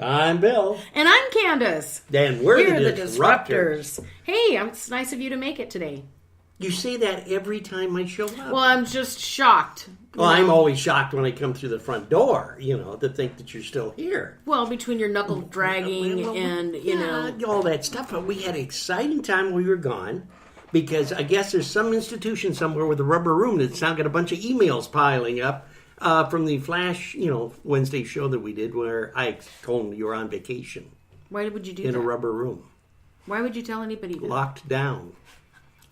I'm Bill. And I'm Candace. And we're the Disrupters. Hey, it's nice of you to make it today. You say that every time I show up. Well, I'm just shocked. Well, I'm always shocked when I come through the front door, to think that you're still here. Well, between your knuckle dragging and, all that stuff. But we had an exciting time while we were gone because I guess there's some institution somewhere with a rubber room that's now got a bunch of emails piling up. From the Flash, Wednesday show that we did where I told them you were on vacation. Why would you do that? In a rubber room. Why would you tell anybody that? Locked down.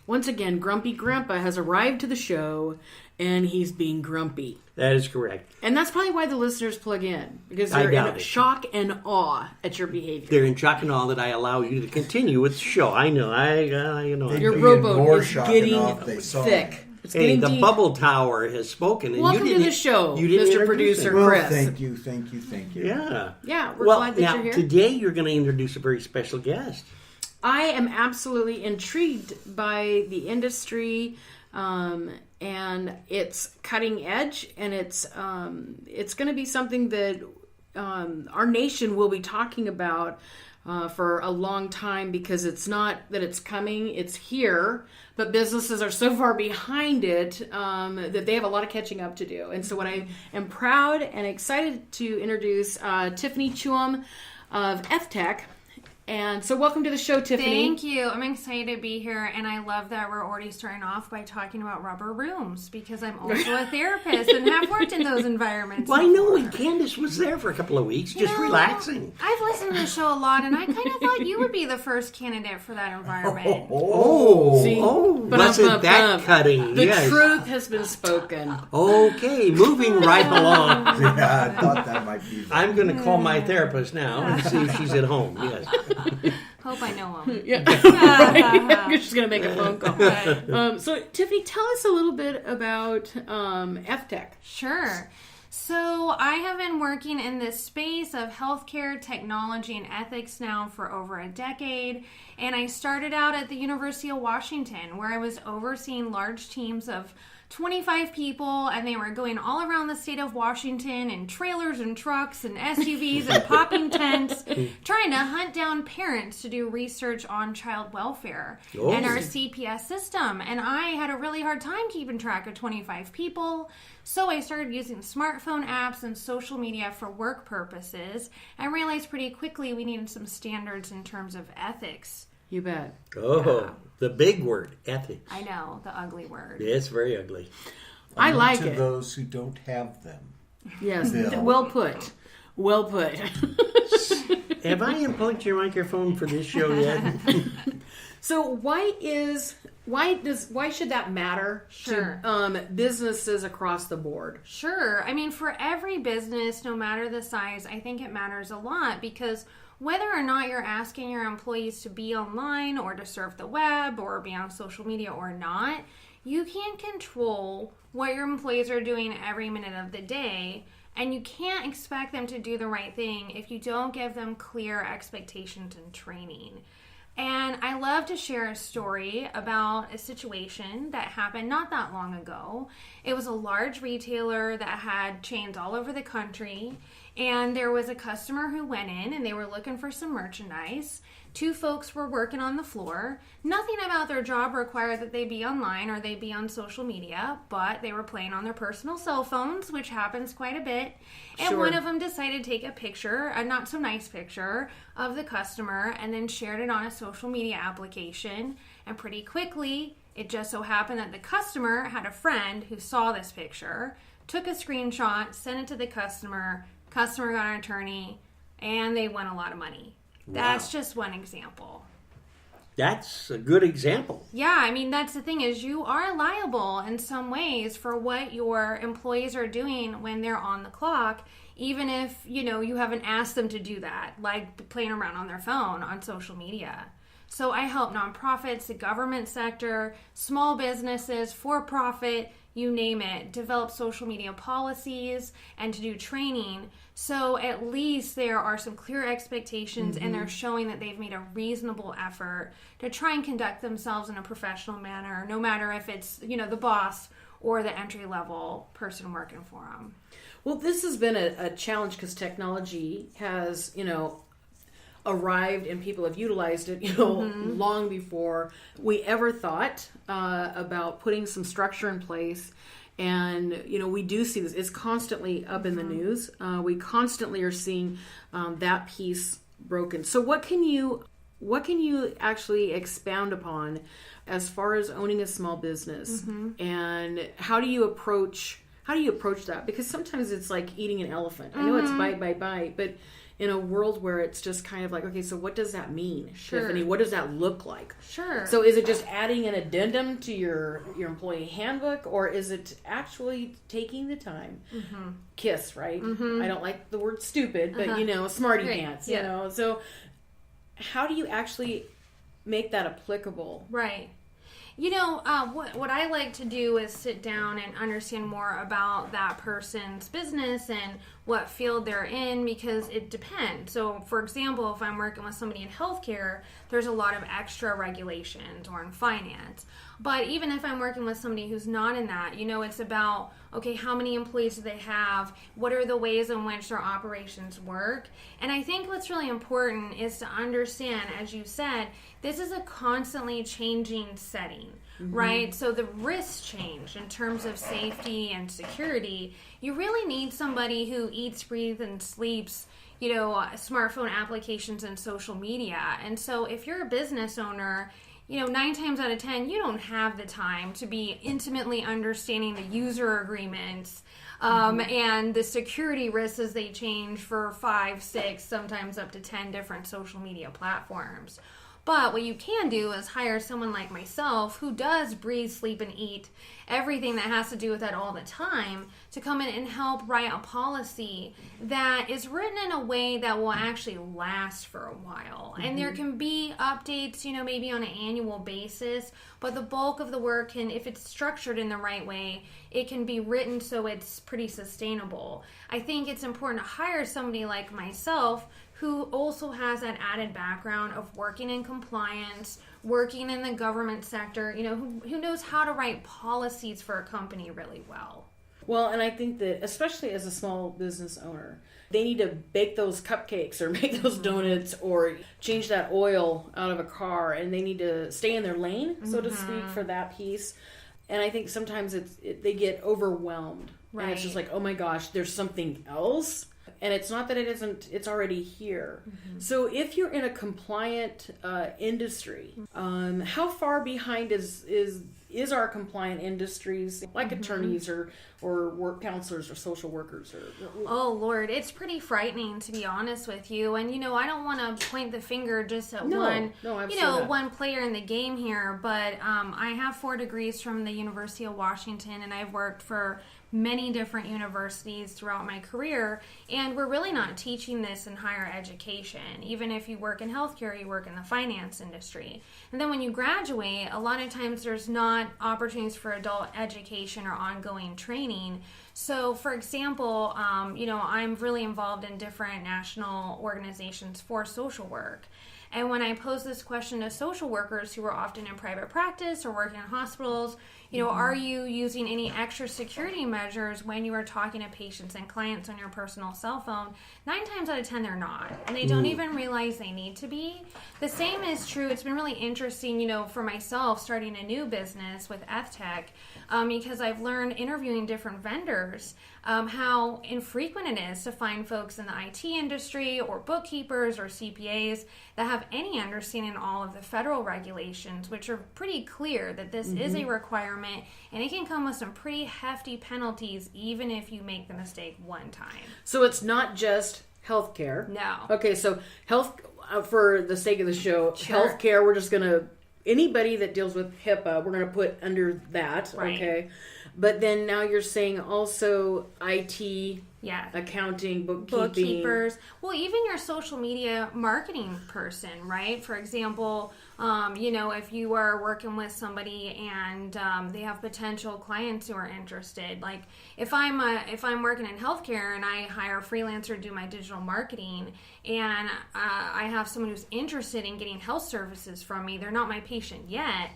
Once again, Grumpy Grandpa has arrived to the show, and he's being grumpy. That is correct. And that's probably why the listeners plug in, because they're in shock and awe at your behavior. They're in shock and awe that I allow you to continue with the show. I know. Your rowboat is getting thick. Hey, the deep. Bubble Tower has spoken. And welcome to the show, Mr. Producer Chris. Thank you. Yeah, we're glad that you're here. Today you're going to introduce a very special guest. I am absolutely intrigued by the industry, and it's cutting edge, and it's going to be something that our nation will be talking about for a long time, because it's not that it's coming, it's here, but businesses are so far behind it that they have a lot of catching up to do. And so what I am proud and excited to introduce Tiffany Chhuom of Fth Tech. And so welcome to the show, Tiffany. Thank you. I'm excited to be here, and I love that we're already starting off by talking about rubber rooms, because I'm also a therapist and have worked in those environments. Well, I know, and Candace was there for a couple of weeks, relaxing. I've listened to the show a lot, and I kind of thought you would be the first candidate for that environment. Wasn't that cutting? The truth has been spoken. Okay, moving right along. Yeah, I thought that might be. I'm going to call my therapist now and see if she's at home. Yes. Hope I know him. Yeah. You're just going to make a phone call. Right. So, Tiffany, tell us a little bit about Fth Tech. Sure. So, I have been working in this space of healthcare, technology, and ethics now for over a decade. And I started out at the University of Washington, where I was overseeing large teams of 25 people, and they were going all around the state of Washington in trailers and trucks and SUVs and popping tents, trying to hunt down parents to do research on child welfare and our CPS system. And I had a really hard time keeping track of 25 people, so I started using smartphone apps and social media for work purposes, and realized pretty quickly we needed some standards in terms of ethics. You bet. The big word, ethics. I know, the ugly word. Yeah, it's very ugly. I like it. To those who don't have them. Yes, well put. Well put. Have I unplugged your microphone for this show yet? So why should that matter to businesses across the board? Sure. I mean, for every business, no matter the size, I think it matters a lot, because whether or not you're asking your employees to be online or to surf the web or be on social media or not, you can't control what your employees are doing every minute of the day, and you can't expect them to do the right thing if you don't give them clear expectations and training. And I love to share a story about a situation that happened not that long ago. It was a large retailer that had chains all over the country, and there was a customer who went in and they were looking for some merchandise. Two folks were working on the floor. Nothing about their job required that they be online or they be on social media, but they were playing on their personal cell phones, which happens quite a bit. And one of them decided to take a picture, a not so nice picture, of the customer, and then shared it on a social media application. And pretty quickly, it just so happened that the customer had a friend who saw this picture, took a screenshot, sent it to the customer got an attorney, and they won a lot of money. Wow. That's just one example. That's a good example. Yeah, I mean, that's the thing, is you are liable in some ways for what your employees are doing when they're on the clock, even if, you haven't asked them to do that, like playing around on their phone on social media. So I help nonprofits, the government sector, small businesses, for-profit, you name it, develop social media policies and to do training. So at least there are some clear expectations, and they're showing that they've made a reasonable effort to try and conduct themselves in a professional manner, no matter if it's, the boss or the entry-level person working for them. Well, this has been a challenge because technology has, arrived and people have utilized it, long before we ever thought about putting some structure in place. And, we do see this. It's constantly up in the news. We constantly are seeing that piece broken. So what can you actually expound upon as far as owning a small business? And how do you approach that? Because sometimes it's like eating an elephant. I know it's bite, but in a world where it's just kind of like, okay, so what does that mean, Tiffany? What does that look like? Sure. So is it just adding an addendum to your employee handbook, or is it actually taking the time? KISS, right? I don't like the word stupid, but Smarty Pants, So how do you actually make that applicable? Right. What I like to do is sit down and understand more about that person's business and what field they're in, because it depends. So, for example, if I'm working with somebody in healthcare, there's a lot of extra regulations, or in finance. But even if I'm working with somebody who's not in that, it's about, okay, how many employees do they have? What are the ways in which their operations work? And I think what's really important is to understand, as you said, this is a constantly changing setting, right? So the risks change in terms of safety and security. You really need somebody who eats, breathes, and sleeps, smartphone applications and social media. And so if you're a business owner, 9 times out of 10, you don't have the time to be intimately understanding the user agreements and the security risks as they change for 5, 6, sometimes up to 10 different social media platforms. But what you can do is hire someone like myself who does breathe, sleep, and eat everything that has to do with that all the time to come in and help write a policy that is written in a way that will actually last for a while. And there can be updates, maybe on an annual basis, but the bulk of the work can, if it's structured in the right way, it can be written so it's pretty sustainable. I think it's important to hire somebody like myself who also has that added background of working in compliance, working in the government sector, who knows how to write policies for a company really well. Well, and I think that especially as a small business owner, they need to bake those cupcakes or make those donuts or change that oil out of a car, and they need to stay in their lane, so to speak, for that piece. And I think sometimes they get overwhelmed. Right. And it's just like, oh my gosh, there's something else. And it's not that it isn't, it's already here. So if you're in a compliant industry, how far behind is our compliant industries, like attorneys or work counselors or social workers? Oh, Lord, it's pretty frightening, to be honest with you. And, I don't want to point the finger just at one player in the game here, but I have 4 degrees from the University of Washington, and I've worked for many different universities throughout my career, and we're really not teaching this in higher education. Even if you work in healthcare, you work in the finance industry. And then when you graduate, a lot of times there's not opportunities for adult education or ongoing training. So, for example, I'm really involved in different national organizations for social work. And when I pose this question to social workers who are often in private practice or working in hospitals, are you using any extra security measures when you are talking to patients and clients on your personal cell phone? 9 times out of 10, they're not. And they don't even realize they need to be. The same is true. It's been really interesting, for myself starting a new business with Fth Tech because I've learned interviewing different vendors how infrequent it is to find folks in the IT industry or bookkeepers or CPAs that have any understanding of all of the federal regulations, which are pretty clear that this is a requirement, and it can come with some pretty hefty penalties even if you make the mistake one time. So it's not just healthcare. No. Okay, so health, for the sake of the show, Sure. healthcare, we're just going to, anybody that deals with HIPAA, we're going to put under that, Right. okay? But then now you're saying also IT, Yeah. accounting, Bookkeepers. Well, even your social media marketing person, right? For example, if you are working with somebody and they have potential clients who are interested, like if I'm working in healthcare and I hire a freelancer to do my digital marketing, and I have someone who's interested in getting health services from me, they're not my patient yet,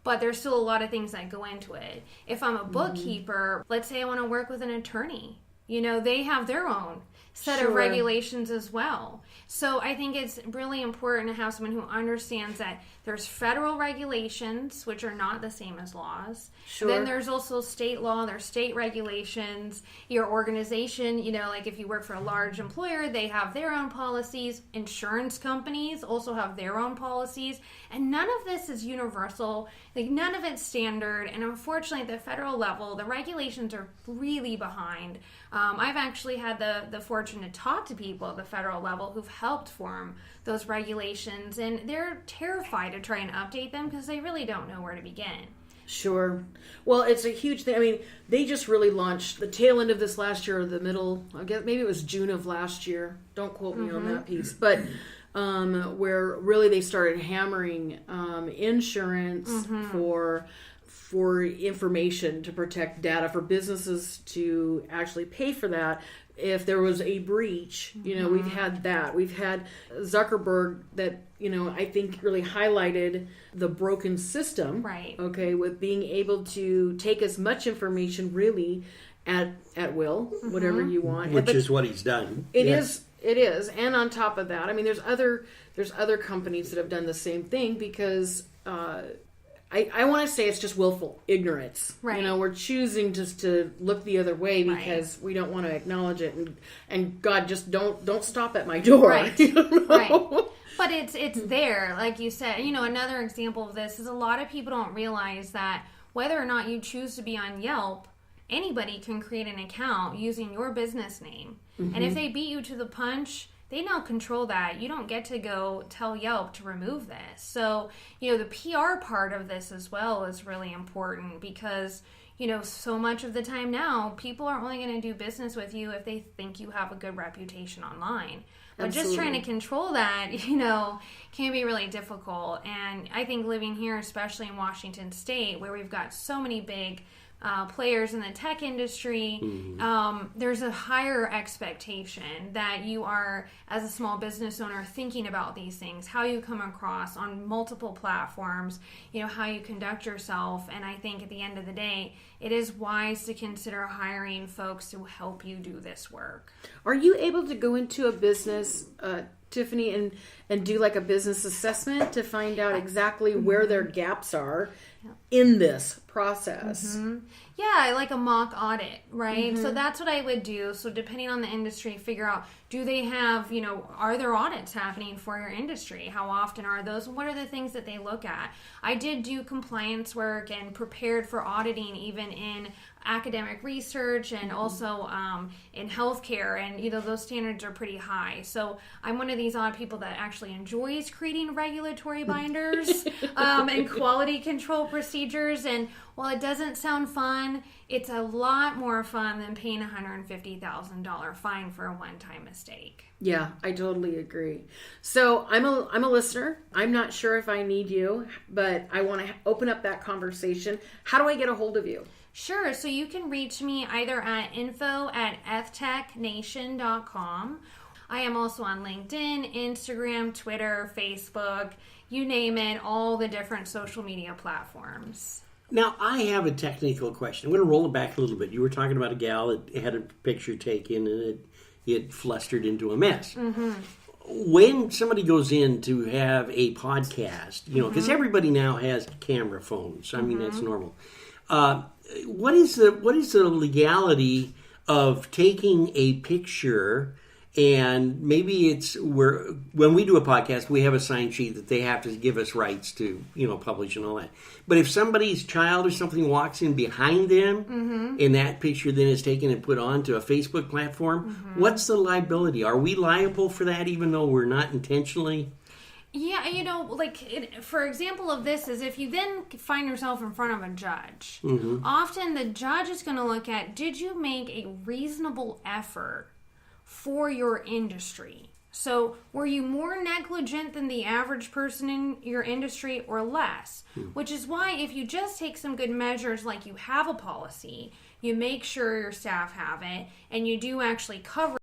but there's still a lot of things that go into it. If I'm a bookkeeper, let's say I want to work with an attorney, they have their own set of regulations as well. So I think it's really important to have someone who understands that there's federal regulations, which are not the same as laws. Then there's also state law, there's state regulations. Your organization, like if you work for a large employer, they have their own policies. Insurance companies also have their own policies. And none of this is universal. Like none of it's standard. And unfortunately, at the federal level, the regulations are really behind. I've actually had the fortune to talk to people at the federal level who've helped form those regulations, and they're terrified to try and update them because they really don't know where to begin. Sure. Well, it's a huge thing. I mean, they just really launched the tail end of this last year, or the middle, I guess maybe it was June of last year. Don't quote me on that piece. But where really they started hammering insurance for information to protect data, for businesses to actually pay for that. If there was a breach, we've had that. We've had Zuckerberg that, I think really highlighted the broken system. Right. Okay, with being able to take as much information really at will, whatever you want. Which is what he's done. It is. And on top of that, I mean, there's other companies that have done the same thing because I want to say it's just willful ignorance. Right. We're choosing just to look the other way because we don't want to acknowledge it. And God, just don't stop at my door. Right. Right. But it's there, like you said. Another example of this is a lot of people don't realize that whether or not you choose to be on Yelp, anybody can create an account using your business name. And if they beat you to the punch, they now control that. You don't get to go tell Yelp to remove this. So, the PR part of this as well is really important because, so much of the time now, people are only going to do business with you if they think you have a good reputation online. But Absolutely. just trying to control that, can be really difficult. And I think living here, especially in Washington State, where we've got so many big players in the tech industry, there's a higher expectation that you are, as a small business owner, thinking about these things, how you come across on multiple platforms, how you conduct yourself. And I think at the end of the day, it is wise to consider hiring folks to help you do this work. Are you able to go into a business, Tiffany, and do like a business assessment to find out exactly where their gaps are in this process? Yeah, like a mock audit, right? So that's what I would do. So depending on the industry, figure out, do they have, are there audits happening for your industry? How often are those? What are the things that they look at? I did do compliance work and prepared for auditing even in academic research and also in healthcare, and those standards are pretty high. So I'm one of these odd people that actually enjoys creating regulatory binders and quality control procedures. And while it doesn't sound fun, it's a lot more fun than paying a $150,000 fine for a one-time mistake. Yeah, I totally agree. So I'm a listener. I'm not sure if I need you, but I want to open up that conversation. How do I get a hold of you? Sure. So you can reach me either at info@ftechnation.com. I am also on LinkedIn, Instagram, Twitter, Facebook, you name it, all the different social media platforms. Now, I have a technical question. I'm going to roll it back a little bit. You were talking about a gal that had a picture taken and it flustered into a mess. When somebody goes in to have a podcast, because everybody now has camera phones. I mean, that's normal. What is the legality of taking a picture, and maybe it's when we do a podcast, we have a sign sheet that they have to give us rights to, publish and all that. But if somebody's child or something walks in behind them, and that picture then is taken and put onto a Facebook platform, what's the liability? Are we liable for that, even though we're not intentionally? Yeah, for example of this is if you then find yourself in front of a judge, often the judge is going to look at, did you make a reasonable effort for your industry? So were you more negligent than the average person in your industry or less? Which is why if you just take some good measures, like you have a policy, you make sure your staff have it, and you do actually cover